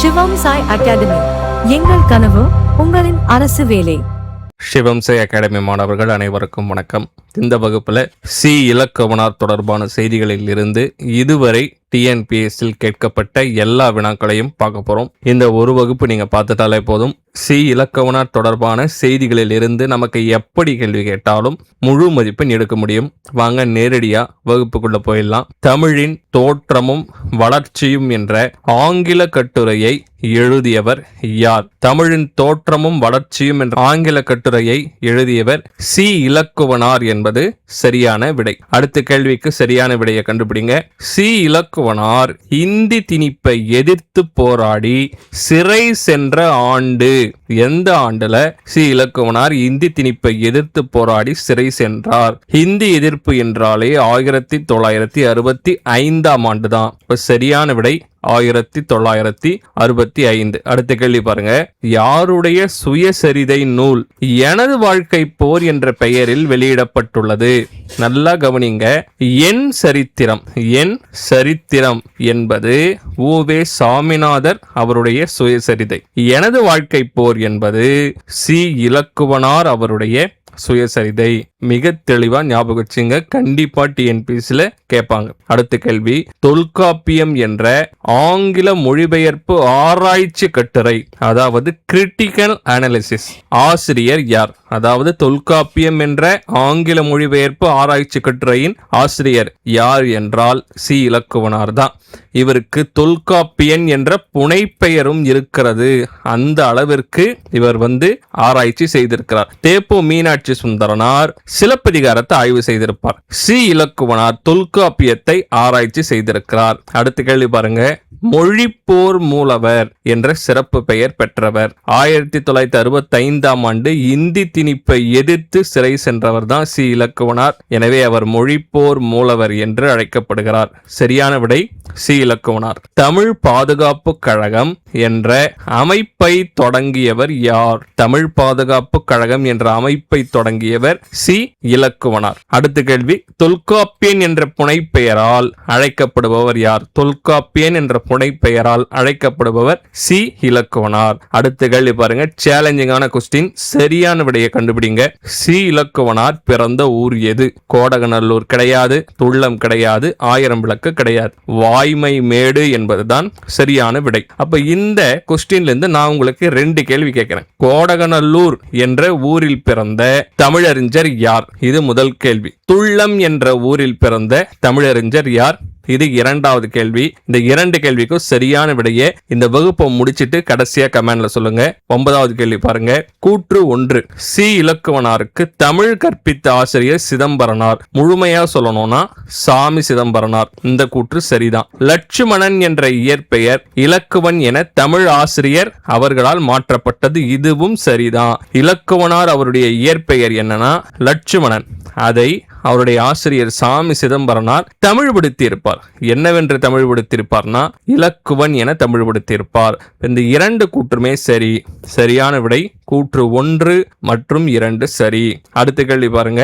சிவம் Sai academy, எங்கள் கனவு உங்களின் அரசு வேலை. சிவம் சாய் அகாடமி மாணவர்கள் அனைவருக்கும் வணக்கம். இந்த வகுப்புல சி இலக்கவனார் தொடர்பான செய்திகளில் இருந்து இதுவரை டிஎன்பிஎஸ்சில் கேட்கப்பட்ட எல்லா வினாக்களையும் பார்க்க போறோம். இந்த ஒரு வகுப்பு நீங்க பார்த்துட்டாலே போதும். சி இலக்கவனார் தொடர்பான செய்திகளில் இருந்து நமக்கு எப்படி கேள்வி கேட்டாலும் முழு மதிப்பெண் எடுக்க முடியும். வாங்க நேரடியா வகுப்புக்குள்ள போயிடலாம். தமிழின் தோற்றமும் வளர்ச்சியும் என்ற ஆங்கில கட்டுரையை எழுதியவர் யார்? தமிழின் தோற்றமும் வளர்ச்சியும் என்ற ஆங்கில கட்டுரையை எழுதியவர் சி இலக்குவனார் என்பது சரியான விடை. அடுத்த கேள்விக்கு சரியான விடையை கண்டுபிடிங்க. சி இலக்குவனார் இந்தி திணிப்பை எதிர்த்து போராடி சிறை சென்ற ஆண்டு எந்த ஆண்டுல சி இலக்குவனார் இந்தி திணிப்பை எதிர்த்து போராடி சிறை சென்றார்? ஹிந்தி எதிர்ப்பு என்றாலே 1965 ஆண்டு தான். சரியான விடை 1965. அடுத்த கேள்வி பாருங்க. யாருடைய சுயசரிதை நூல் எனது வாழ்க்கை போர் என்ற பெயரில் வெளியிடப்பட்டுள்ளது? நல்லா கவனிங்க. என் சரித்திரம் என்பது உவே சாமிநாதர் அவருடைய சுயசரிதை. எனது வாழ்க்கை போர் என்பது சி இலக்குவனார் அவருடைய சுயசரிதை. மிக தெளிவா ஞாபகம் வச்சுங்க. கண்டிப்பா டிஎன்பிஎஸ்சில கேட்பாங்க. அடுத்த கேள்வி. தொல்காப்பியம் என்ற ஆங்கில மொழிபெயர்ப்பு ஆராய்ச்சி கட்டுரை, அதாவது கிரிட்டிக்கல் அனாலிசிஸ், ஆசிரியர் யார்? அதாவது தொல்காப்பியம் என்ற ஆங்கில மொழிபெயர்ப்பு ஆராய்ச்சி கட்டுரையின் ஆசிரியர் யார் என்றால் சி இலக்குவனார் தான். இவருக்கு தொல்காப்பியன் என்ற புனைப்பெயரும் இருக்கிறது. அந்த அளவிற்கு இவர் ஆராய்ச்சி செய்திருக்கிறார். தேப்போ மீனாட்சி சுந்தரனார் சிலப்பதிகாரத்தை ஆய்வு செய்திருப்பார். சி இலக்குவனார் தொல்காப்பியத்தை ஆராய்ச்சி செய்திருக்கிறார். அடுத்த கேள்வி பாருங்க. மொழிப்போர் மூலவர் என்ற சிறப்பு பெயர் பெற்றவர். 1965 ஆண்டு இந்தி திணிப்பை எதிர்த்து சிறை சென்றவர் தான் சி இலக்குவனார். எனவே அவர் மொழிப்போர் மூலவர் என்று அழைக்கப்படுகிறார். சரியான விடை சி இலக்குவனார். தமிழ் பாதுகாப்பு கழகம் என்ற அமைப்பை தொடங்கியவர் யார்? தமிழ் பாதுகாப்பு கழகம் என்ற அமைப்பை தொடங்கியவர் சி இலக்குவனார். அடுத்த கேள்வி. தொல்காப்பியன் என்ற புனைப்பெயரால் அழைக்கப்படுபவர் யார்? தொல்காப்பியன் என்ற புனைப்பெயரால் அழைக்கப்படுபவர் சி இலக்குவனார். அடுத்த கேள்வி பாருங்க. சேலஞ்சிங்கான கொஸ்டின். சரியான விடையை கண்டுபிடிங்க. சி இலக்குவனார் பிறந்த ஊர் எது? கோடகநல்லூர் கிடையாது, துள்ளம் கிடையாது, ஆயிரம் விளக்கு கிடையாது. வாய்மை மேடு என்பதுதான் சரியான விடை. அப்ப இந்த கொஸ்டின்ல இருந்து நான் உங்களுக்கு 2 கேள்வி கேட்கிறேன். கோடகநல்லூர் என்ற ஊரில் பிறந்த தமிழறிஞர் யார்? இது முதல் கேள்வி. துள்ளம் என்ற ஊரில் பிறந்த தமிழறிஞர் யார்? இது இரண்டாவது கேள்வி. இந்த 2 கேள்விக்கும் சரியான விடையை இந்த வகுப்பை முடிச்சிட்டு கடைசியா கமெண்ட்ல சொல்லுங்க. 9வது கேள்வி பாருங்க. கூற்று 1. சி இலக்குவனாருக்கு தமிழ் கற்பித்த ஆசிரியர் சிதம்பரனார். முழுமையா சொல்லணும்னா சாமி சிதம்பரனார். இந்த கூற்று சரிதான். லட்சுமணன் என்ற இயற்பெயர் இலக்குவன் என தமிழ் ஆசிரியர் அவர்களால் மாற்றப்பட்டது. இதுவும் சரிதான். இலக்குவனார் அவருடைய இயற்பெயர் என்னன்னா லட்சுமணன். அதை அவருடைய ஆசிரியர் சாமி சிதம்பரனார் தமிழ்படுத்தி இருப்பார். என்னவென்று தமிழ்படுத்தியிருப்பார்னா இலக்குவன் என தமிழ்படுத்தியிருப்பார். இந்த 2 கூற்றுமே சரி. சரியான விடை கூற்று 1 மற்றும் 2 சரி. அடுத்த கேள்வி பாருங்க.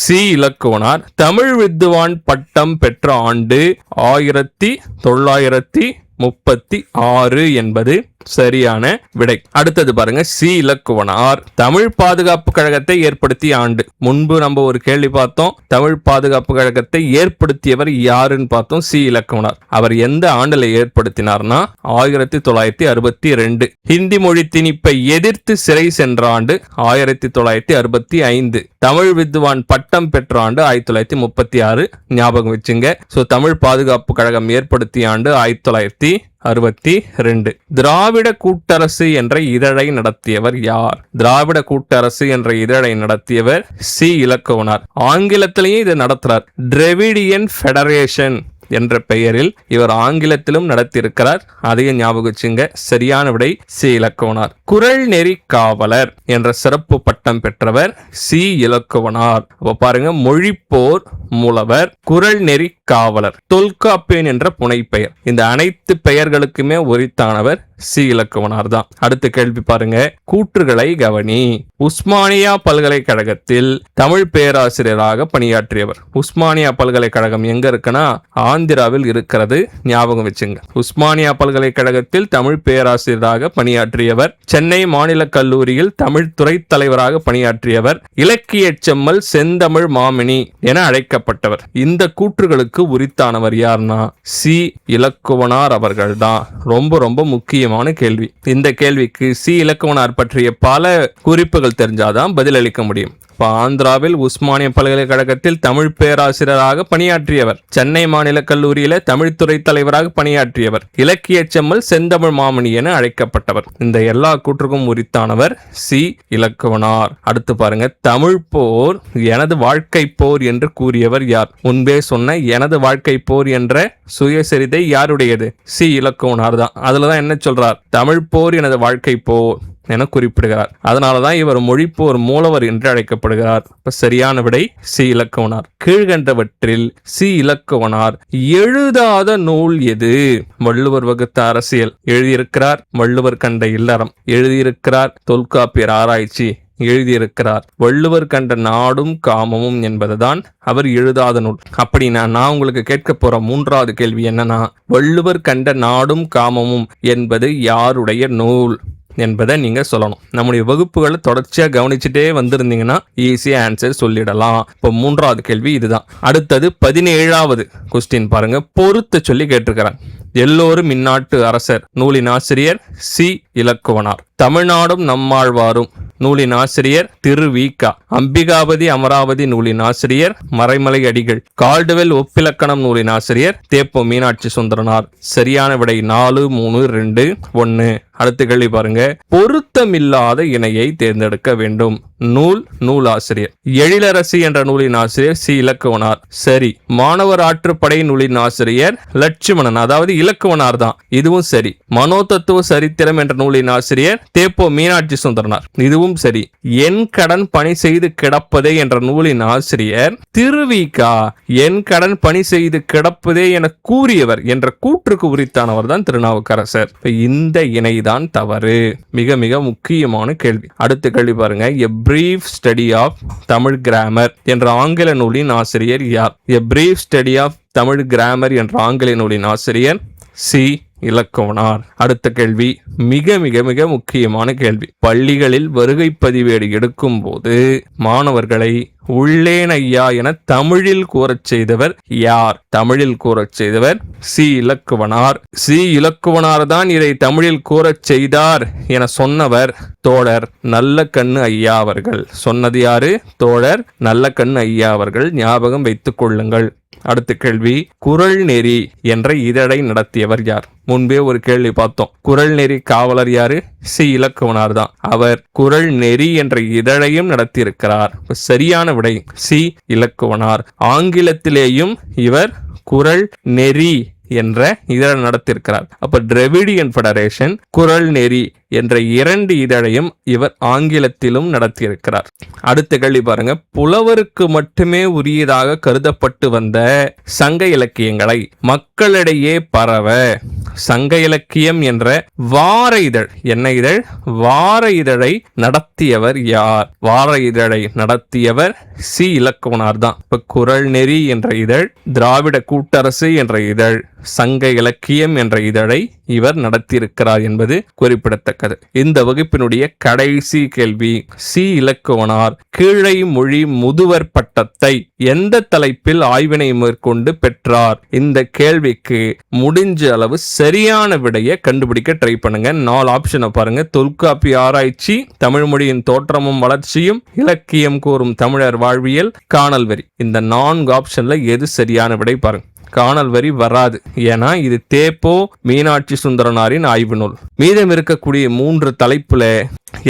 சி இலக்குவனார் தமிழ் வித்துவான் பட்டம் பெற்ற ஆண்டு 1936 என்பது சரியான விடை. அடுத்தது பாருங்க. சி இலக்குவனார் தமிழ் பாதுகாப்பு கழகத்தை ஏற்படுத்திய ஆண்டு. முன்பு நம்ம ஒரு கேள்வி பார்த்தோம். தமிழ் பாதுகாப்பு கழகத்தை ஏற்படுத்தியவர் யாருன்னு பார்த்தோம். சி இலக்குவனார். அவர் எந்த ஆண்டுல ஏற்படுத்தினார்னா 1962. ஹிந்தி மொழி திணிப்பை எதிர்த்து சிறை சென்ற ஆண்டு 1965. தமிழ் வித்வான் பட்டம் பெற்ற ஆண்டு 1936. ஞாபகம் வச்சுங்க. தமிழ் பாதுகாப்பு கழகம் ஏற்படுத்திய ஆண்டு 1962. திராவிட கூட்டரசு என்ற இதழை நடத்தியவர் யார்? திராவிட கூட்டரசு என்ற இதழை நடத்தியவர் சி இலக்குவனார். ஆங்கிலத்திலேயே இதை நடத்துறார். டிராவிடியன் ஃபெடரேஷன் என்ற பெயரில் இவர் ஆங்கிலத்திலும் நடத்தியிருக்கிறார். அதையும் ஞாபகம் வச்சுங்க. சரியான விடை சி இலக்குவனார். குறள் நெறி காவலர் என்ற சிறப்பு பட்டம் பெற்றவர் சி இலக்குவனார். அப்ப பாருங்க. மொழிப்போர் மூலவர், குறள் நெறி காவலர், தொல்காப்பியன் என்ற புனைப்பெயர். இந்த அனைத்து பெயர்களுக்குமே உரித்தானவர் சி இலக்குவனார் தான். அடுத்த கேள்வி பாருங்க, கூற்றுகளை கவனி. உஸ்மானியா பல்கலைக்கழகத்தில் தமிழ் பேராசிரியராக பணியாற்றியவர். உஸ்மானியா பல்கலைக்கழகம் எங்க இருக்குன்னா ஆந்திராவில் இருக்கிறது, ஞாபகம் வச்சுங்க. உஸ்மானியா பல்கலைக்கழகத்தில் தமிழ் பேராசிரியராக பணியாற்றியவர். சென்னை மாநில கல்லூரியில் தமிழ் துறை தலைவராக பணியாற்றியவர். இலக்கிய செம்மல் செந்தமிழ் மாமணி என அழைக்கப்பட்டவர். இந்த கூற்றுகளுக்கு உரித்தானவர் யார்னா சி இலக்குவனார் அவர்கள் தான். ரொம்ப ரொம்ப முக்கியமான கேள்வி. இந்த கேள்விக்கு சி இலக்குவனார் பற்றிய பல குறிப்புகள் தெரிஞ்சாதான் பதிலளிக்க முடியும். ஆந்திராவில் உஸ்மானிய பல்கலைக்கழகத்தில் தமிழ் பேராசிரியராக பணியாற்றியவர். சென்னை மாநில கல்லூரியில தமிழ்துறை தலைவராக பணியாற்றியவர். இலக்கிய செம்மல் செந்தமிழ் மாமணி என அழைக்கப்பட்டவர். இந்த எல்லா கூற்றுக்கும் உரித்தானவர் சி இலக்குவனார். அடுத்து பாருங்க, தமிழ் போர் எனது வாழ்க்கை போர் என்று கூறியவர் யார்? முன்பே சொன்ன எனது வாழ்க்கை போர் என்ற சுயசரிதை யாருடையது? சி இலக்குவனார் தான். அதுலதான் என்ன சொல்றார்? தமிழ் போர் எனது வாழ்க்கை போர் என குறிப்பிடுகிறார். அதனாலதான் இவர் மொழிப்போர் மூலவர் என்று அழைக்கப்படுகிறார். சரியான விடை சி இலக்குவனார். கீழ்கண்டவற்றில் சி இலக்குவனார் எழுதாத நூல் எது? வள்ளுவர் வகுத்த அரசியல் எழுதியிருக்கிறார். வள்ளுவர் கண்ட இல்லறம் எழுதியிருக்கிறார். தொல்காப்பியர் ஆராய்ச்சி எழுதியிருக்கிறார். வள்ளுவர் கண்ட நாடும் காமமும் என்பதுதான் அவர் எழுதாத நூல். அப்படின்னா நான் உங்களுக்கு கேட்க போற மூன்றாவது கேள்வி என்னன்னா, வள்ளுவர் கண்ட நாடும் காமமும் என்பது யாருடைய நூல் என்பதை நீங்க சொல்லணும். நம்முடைய வகுப்புகளை தொடர்ச்சியா கவனிச்சுட்டே வந்திருந்தீங்கன்னா ஈஸியா ஆன்சர் சொல்லிடலாம். இப்போ மூன்றாவது கேள்வி இதுதான். அடுத்தது 17வது கொஸ்டின் பாருங்க, பொறுத்து சொல்லி கேட்டிருக்கிறாங்க. எல்லோரும் இந்நாட்டு அரசர் நூலின் ஆசிரியர் சி இலக்குவனார். தமிழ்நாடும் நம்மாழ்வாரும் நூலின் ஆசிரியர் திரு வி.க. அம்பிகாபதி அமராவதி நூலின் ஆசிரியர் மறைமலை அடிகள். கால்டுவெல் ஒப்பிலக்கணம் நூலின் ஆசிரியர் தேப்போ மீனாட்சி சுந்தரனார். சரியான விடை 4, 3, 2, 1. அடுத்த கேள்வி பாருங்க, பொருத்தமில்லாத இணையை தேர்ந்தெடுக்க வேண்டும். நூலாசிரியர் எழிலரசி என்ற நூலின் ஆசிரியர் சி இலக்குவனார். சரி. மாணவர் ஆற்றுப்படை நூலின் ஆசிரியர் லட்சுமணன், அதாவது இலக்குவனார் தான். இதுவும் சரி. மனோதத்துவ சரித்திரம் என்ற நூலின் ஆசிரியர் தேப்போ மீனாட்சி சுந்தரனார். இதுவும் சரி. என் கடன் பணி செய்து கிடப்பதே என்ற நூலின் ஆசிரியர் திருவிகா. என் கடன் பணி செய்து கிடப்பதே என கூறியவர் என்ற கூற்றுக்கு உரித்தானவர் தான் திருநாவுக்கரசர். இந்த இணைதான் தவறு. மிக மிக முக்கியமான கேள்வி. அடுத்த கேள்வி பாருங்க, a brief study of Tamil grammar என்ற ஆங்கில நூலின் ஆசிரியர் யார்? A brief study of Tamil grammar என்ற ஆங்கில நூலின் ஆசிரியர் சி இலக்குவனார். அடுத்த கேள்வி மிக மிக மிக முக்கியமான கேள்வி. பள்ளிகளில் வருகை பதிவேடு எடுக்கும் போது மாணவர்களை உள்ளேன் ஐயா என தமிழில் கூறச் செய்தவர் யார்? தமிழில் கூறச் செய்தவர் சி இலக்குவனார். சி இலக்குவனார் தான் இதை தமிழில் கூறச் செய்தார் என சொன்னவர் தோழர் நல்லக்கண்ணு ஐயா அவர்கள். சொன்னது யாரு? தோழர் நல்லக்கண்ணு ஐயா அவர்கள். ஞாபகம் வைத்துக் கொள்ளுங்கள். அடுத்த கேள்வி, குறள் நெறி என்ற இதழை நடத்தியவர் யார்? முன்பே ஒரு கேள்வி பார்த்தோம். குறள் நெறி காவலர் யாரு? சி இலக்குவனார் தான். அவர் குறள் நெறி என்ற இதழையும் நடத்தியிருக்கிறார். சரியான விடை சி இலக்குவனார். ஆங்கிலத்திலேயும் இவர் குறள் நெறி என்ற இதழை நடத்தியிருக்கிறார். அப்ப டிராவிடியன் ஃபெடரேஷன், குறள் நெறி என்ற 2 இதழையும் இவர் ஆங்கிலத்திலும் நடத்தியிருக்கிறார். அடுத்த கேள்வி பாருங்க, புலவருக்கு மட்டுமே உரியதாக கருதப்பட்டு வந்த சங்க இலக்கியங்களை மக்களிடையே பரவ சங்க இலக்கியம் என்ற வார இதழ், என்ன இதழ்? வார இதழை நடத்தியவர் யார்? வார இதழை நடத்தியவர் சி இலக்குவனார் தான். இப்ப குறள் நெறி என்ற இதழ், திராவிட கூட்டரசு என்ற இதழ், சங்க இலக்கியம் என்ற இதழை இவர் நடத்தியிருக்கிறார் என்பது குறிப்பிடத்தக்கது. இந்த வகுப்பினுடைய கடைசி கேள்வி, சி இலக்குவனார் கீழை மொழி முதுவர் பட்டத்தை எந்த தலைப்பில் ஆய்வினை மேற்கொண்டு பெற்றார்? இந்த கேள்விக்கு முடிஞ்ச அளவு சரியான விடையை கண்டுபிடிக்க ட்ரை பண்ணுங்க. 4 ஆப்ஷனை பாருங்க. தொல்காப்பிய ஆராய்ச்சி, தமிழ் மொழியின் தோற்றமும் வளர்ச்சியும், இலக்கியம் கூறும் தமிழர் வாழ்வியல், காணல் வரி. இந்த 4 ஆப்ஷன்ல எது சரியான விடை பாருங்க. காணல் வரி வராது. ஏன்னா இது தேப்போ மீனாட்சி சுந்தரனாரின் ஆய்வு நூல். மீதம் இருக்கக்கூடிய 3 தலைப்புல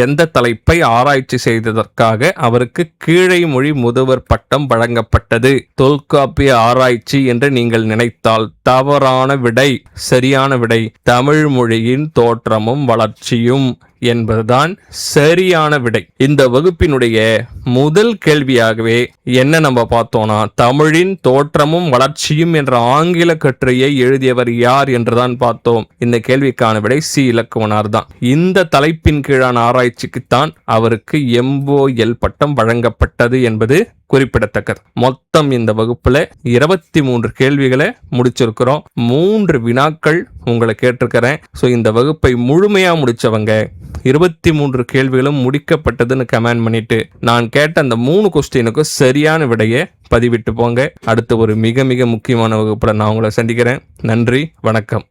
எந்த தலைப்பை ஆராய்ச்சி செய்ததற்காக அவருக்கு கீழை மொழி முதுவர் பட்டம் வழங்கப்பட்டது? தொல்காப்பிய ஆராய்ச்சி என்று நீங்கள் நினைத்தால் தவறான விடை. சரியான விடை தமிழ் மொழியின் தோற்றமும் வளர்ச்சியும் என்பதுதான் சரியான விடை. இந்த வகுப்பினுடைய முதல் கேள்வியாகவே என்ன நம்ம பார்த்தோம்னா, தமிழின் தோற்றமும் வளர்ச்சியும் என்ற ஆங்கில கட்டுரையை எழுதியவர் யார் என்றுதான் பார்த்தோம். இந்த கேள்விக்கான விடை சி இலக்குவனார் தான். இந்த தலைப்பின் கீழான ஆராய்ச்சிக்குத்தான் அவருக்கு MOL பட்டம் வழங்கப்பட்டது என்பது குறிப்பிடத்தக்கது. மொத்தம் இந்த வகுப்புல 23 கேள்விகளை முடிச்சிருக்கிறோம். 3 வினாக்கள் உங்களை கேட்டிருக்கிறேன். ஸோ இந்த வகுப்பை முழுமையா முடிச்சவங்க 23 கேள்விகளும் முடிக்கப்பட்டதுன்னு கமெண்ட் பண்ணிட்டு நான் கேட்ட அந்த 3 கொஸ்டினுக்கு சரியான விடையை பதிவிட்டு போங்க. அடுத்து ஒரு மிக மிக முக்கியமான வகுப்புல நான் உங்களை சந்திக்கிறேன். நன்றி, வணக்கம்.